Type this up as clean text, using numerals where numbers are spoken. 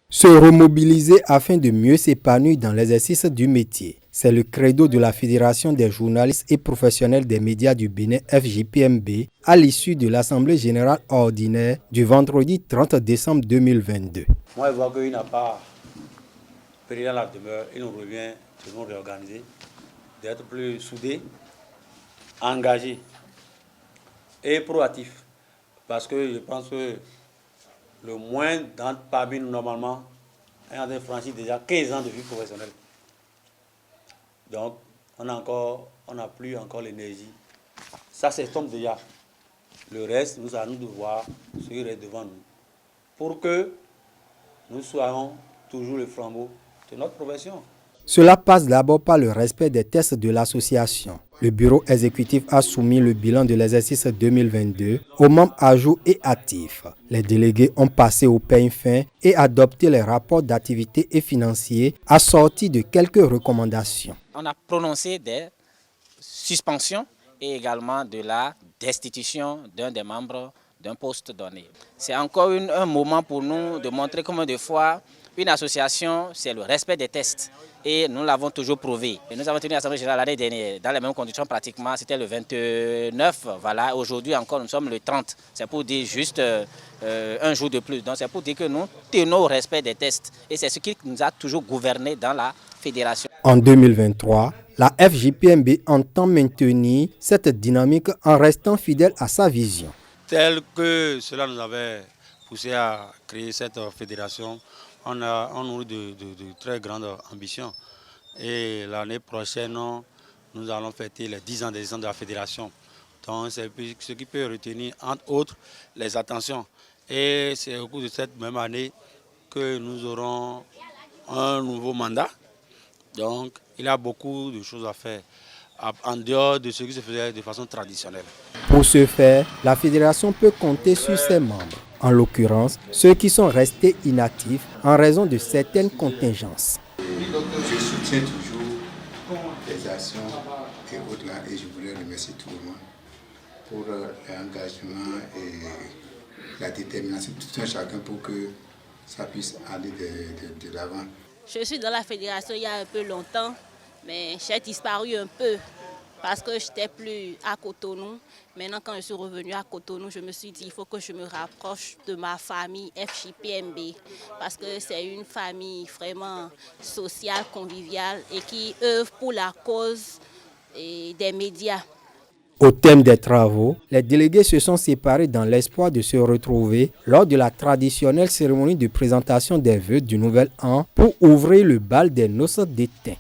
Se remobiliser afin de mieux s'épanouir dans l'exercice du métier. C'est le credo de la Fédération des journalistes et professionnels des médias du Bénin FJPMB à l'issue de l'Assemblée générale ordinaire du vendredi 30 décembre 2022. Moi, je vois qu'il n'a pas pris dans la demeure. Il nous revient de nous réorganiser, d'être plus soudés, engagés et proactifs. Parce que je pense que le moins d'entre parmi nous, normalement, est en train de franchir déjà 15 ans de vie professionnelle. Donc, on n'a plus encore l'énergie. Ça s'estompe déjà. Le reste, nous allons devoir ce qui reste devant nous pour que nous soyons toujours le flambeau de notre profession. Cela passe d'abord par le respect des tests de l'association. Le bureau exécutif a soumis le bilan de l'exercice 2022 aux membres à jour et actifs. Les délégués ont passé au peigne fin et adopté les rapports d'activité et financiers assortis de quelques recommandations. On a prononcé des suspensions et également de la destitution d'un des membres d'un poste donné. C'est encore un moment pour nous de montrer comment des fois une association, c'est le respect des tests. Et nous l'avons toujours prouvé. Et nous avons tenu l'Assemblée générale l'année dernière, dans les mêmes conditions pratiquement, c'était le 29, voilà. Aujourd'hui encore, nous sommes le 30. C'est pour dire juste un jour de plus. Donc c'est pour dire que nous tenons au respect des tests. Et c'est ce qui nous a toujours gouverné dans la fédération. En 2023, la FJPMB entend maintenir cette dynamique en restant fidèle à sa vision. Tel que cela nous avait poussé à créer cette fédération, on nourrit de très grandes ambitions. Et l'année prochaine, nous allons fêter les 10 ans d'existence de la fédération. Donc c'est ce qui peut retenir, entre autres, les attentions. Et c'est au cours de cette même année que nous aurons un nouveau mandat. Donc il y a beaucoup de choses à faire, en dehors de ce qui se faisait de façon traditionnelle. Pour ce faire, la fédération peut compter sur ses membres, en l'occurrence ceux qui sont restés inactifs en raison de certaines contingences. Je soutiens toujours les actions et autres là, et je voulais remercier tout le monde pour l'engagement et la détermination de tout un chacun pour que ça puisse aller de l'avant. Je suis dans la fédération il y a un peu longtemps, mais j'ai disparu un peu parce que je n'étais plus à Cotonou. Maintenant, quand je suis revenue à Cotonou, je me suis dit qu'il faut que je me rapproche de ma famille FJPMB parce que c'est une famille vraiment sociale, conviviale et qui œuvre pour la cause des médias. Au thème des travaux, les délégués se sont séparés dans l'espoir de se retrouver lors de la traditionnelle cérémonie de présentation des vœux du nouvel an pour ouvrir le bal des noces d'étain.